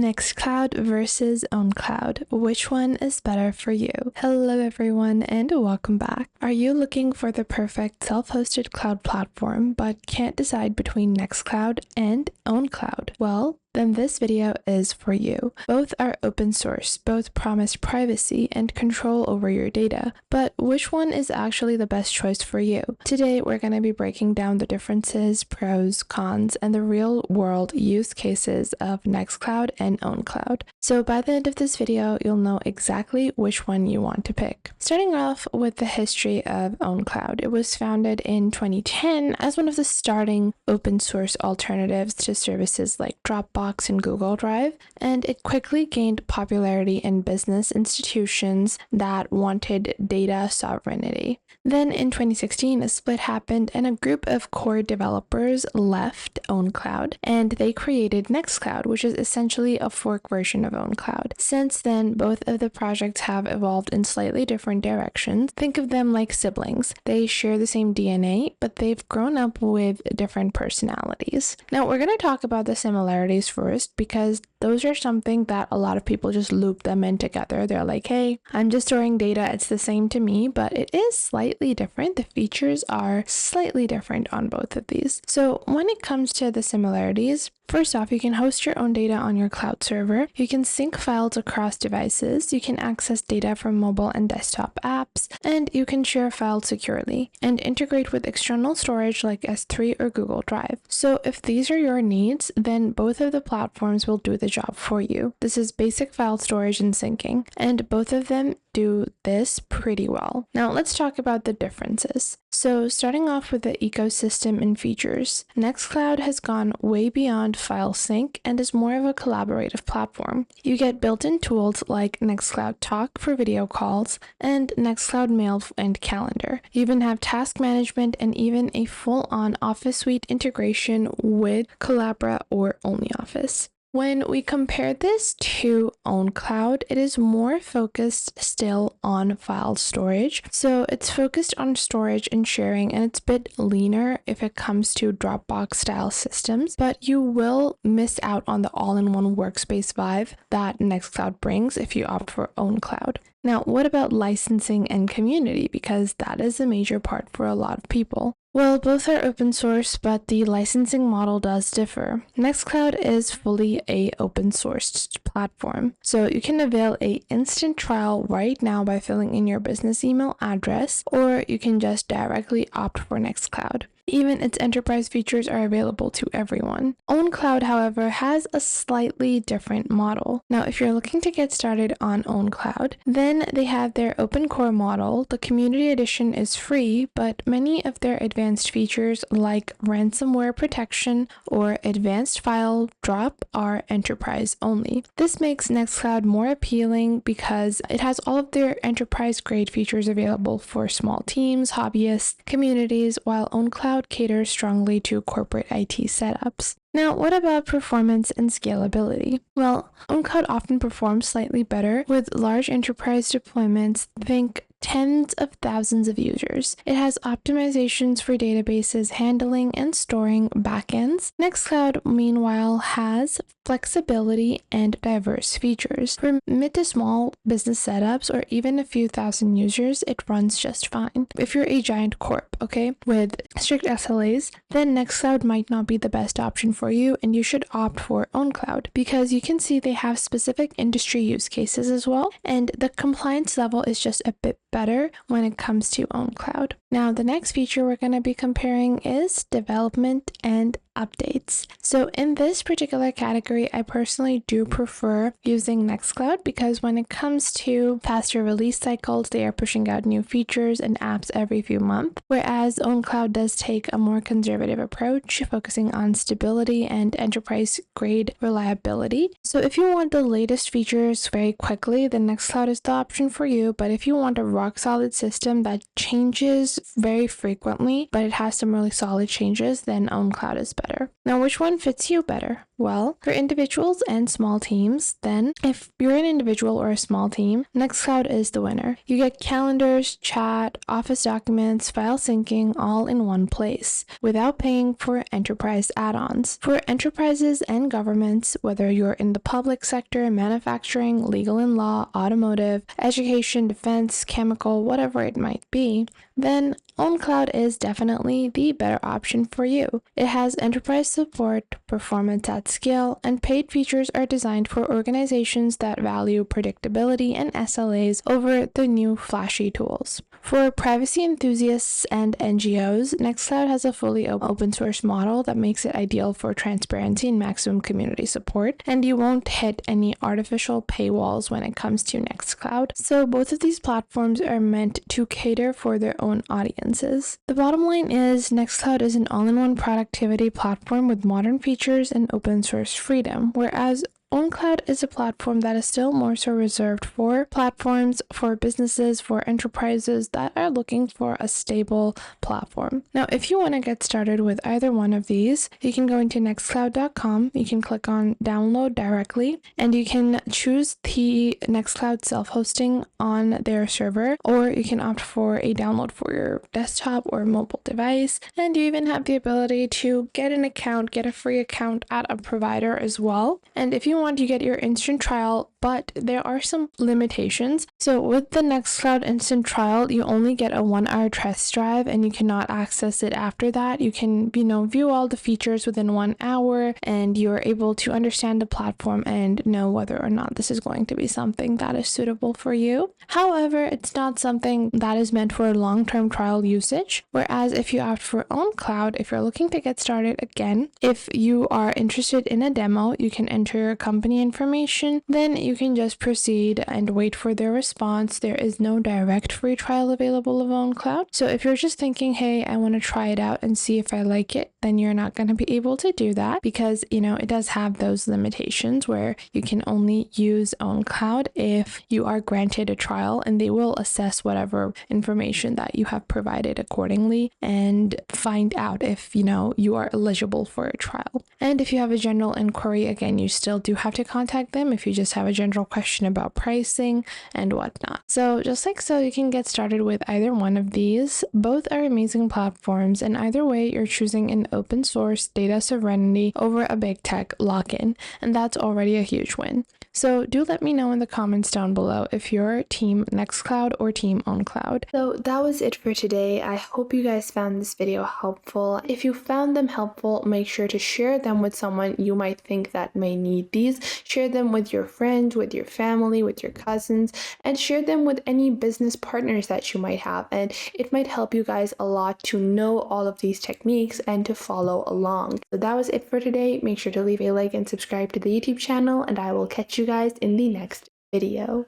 Nextcloud versus OwnCloud. Which one is better for you? Hello everyone and welcome back. Are you looking for the perfect self-hosted cloud platform but can't decide between Nextcloud and OwnCloud? Well, then this video is for you. Both are open source, both promise privacy and control over your data, but which one is actually the best choice for you? Today, we're going to be breaking down the differences, pros, cons, and the real-world use cases of Nextcloud and OwnCloud. So by the end of this video, you'll know exactly which one you want to pick. Starting off with the history of OwnCloud, it was founded in 2010 as one of the starting open source alternatives to services like Dropbox and Google Drive, and it quickly gained popularity in business institutions that wanted data sovereignty. Then in 2016, a split happened and a group of core developers left OwnCloud and they created Nextcloud, which is essentially a fork version of OwnCloud. Since then, both of the projects have evolved in slightly different directions. Think of them like siblings. They share the same DNA, but they've grown up with different personalities. Now, we're going to talk about the similarities first because those are something that a lot of people just loop them in together. They're like, hey, I'm just storing data. It's the same to me, but it is slightly different. The features are slightly different on both of these. So when it comes to the similarities, first off, you can host your own data on your cloud server. You can sync files across devices. You can access data from mobile and desktop apps, and you can share files securely and integrate with external storage like S3 or Google Drive. So if these are your needs, then both of the platforms will do the job for you. This is basic file storage and syncing, and both of them do this pretty well. Now let's talk about the differences. So starting off with the ecosystem and features, Nextcloud has gone way beyond file sync and is more of a collaborative platform. You get built-in tools like Nextcloud Talk for video calls and Nextcloud Mail and Calendar. You even have task management and even a full-on Office Suite integration with Collabora or OnlyOffice. When we compare this to OwnCloud, it is more focused still on file storage. So it's focused on storage and sharing, and it's a bit leaner if it comes to Dropbox style systems, but you will miss out on the all-in-one workspace vibe that Nextcloud brings if you opt for OwnCloud. Now, what about licensing and community? Because that is a major part for a lot of people. Well, both are open source, but the licensing model does differ. Nextcloud is fully a open sourced platform, so you can avail a instant trial right now by filling in your business email address, or you can just directly opt for Nextcloud. Even its enterprise features are available to everyone. OwnCloud, however, has a slightly different model. Now, if you're looking to get started on OwnCloud, then they have their open core model. The community edition is free, but many of their advanced features like ransomware protection or advanced file drop are enterprise only. This makes Nextcloud more appealing because it has all of their enterprise grade features available for small teams, hobbyists, communities, while OwnCloud caters strongly to corporate IT setups. Now, what about performance and scalability? Well, OwnCloud often performs slightly better with large enterprise deployments. Think tens of thousands of users. It has optimizations for databases handling and storing backends. Nextcloud, meanwhile, has flexibility and diverse features. For mid to small business setups or even a few thousand users, it runs just fine. If you're a giant corp, okay, with strict SLAs, then Nextcloud might not be the best option for you, and you should opt for OwnCloud because you can see they have specific industry use cases as well, and the compliance level is just a bit better when it comes to OwnCloud. Now, the next feature we're going to be comparing is development and updates. So in this particular category, I personally do prefer using Nextcloud because when it comes to faster release cycles, they are pushing out new features and apps every few months, whereas OwnCloud does take a more conservative approach, focusing on stability and enterprise-grade reliability. So if you want the latest features very quickly, then Nextcloud is the option for you, but if you want a rock-solid system that changes very frequently, but it has some really solid changes, then OwnCloud is better. better. Now, which one fits you better? Well, for individuals and small teams, then if you're an individual or a small team, Nextcloud is the winner. You get calendars, chat, Office documents, file syncing all in one place without paying for enterprise add-ons. For enterprises and governments, whether you're in the public sector, manufacturing, legal and law, automotive, education, defense, chemical, whatever it might be, then OwnCloud is definitely the better option for you. It has enterprise support, performance at scale, and paid features are designed for organizations that value predictability and SLAs over the new flashy tools. For privacy enthusiasts and NGOs, Nextcloud has a fully open source model that makes it ideal for transparency and maximum community support, and you won't hit any artificial paywalls when it comes to Nextcloud. So both of these platforms are meant to cater for their own audiences. The bottom line is Nextcloud is an all-in-one productivity platform with modern features and open source freedom, whereas OwnCloud is a platform that is still more so reserved for platforms, for businesses, for enterprises that are looking for a stable platform. Now, if you want to get started with either one of these, you can go into nextcloud.com, you can click on download directly, and you can choose the Nextcloud self-hosting on their server, or you can opt for a download for your desktop or mobile device, and you even have the ability to get an account, get a free account at a provider as well. And if you want to get your instant trial, but there are some limitations. So with the Nextcloud instant trial, you only get a 1-hour test drive and you cannot access it after that. You can, view all the features within 1 hour, and you're able to understand the platform and know whether or not this is going to be something that is suitable for you. However, it's not something that is meant for long-term trial usage. Whereas if you opt for OwnCloud, if you're looking to get started again, if you are interested in a demo, you can enter your company information, then you can just proceed and wait for their response. There is no direct free trial available of OwnCloud. So if you're just thinking, hey, I want to try it out and see if I like it, then you're not going to be able to do that because, it does have those limitations where you can only use OwnCloud if you are granted a trial, and they will assess whatever information that you have provided accordingly and find out if, you are eligible for a trial. And if you have a general inquiry, again, you still do have to contact them if you just have a general question about pricing and whatnot. So just like so, you can get started with either one of these. Both are amazing platforms, and either way, you're choosing an open source data sovereignty over a big tech lock-in, and that's already a huge win. So do let me know in the comments down below if you're team Nextcloud or team OwnCloud. So that was it for today. I hope you guys found this video helpful. If you found them helpful, make sure to share them with someone you might think that may need these. Share them with your friends, with your family, with your cousins, and share them with any business partners that you might have. And it might help you guys a lot to know all of these techniques and to follow along. So that was it for today. Make sure to leave a like and subscribe to the YouTube channel, and I will catch you guys in the next video.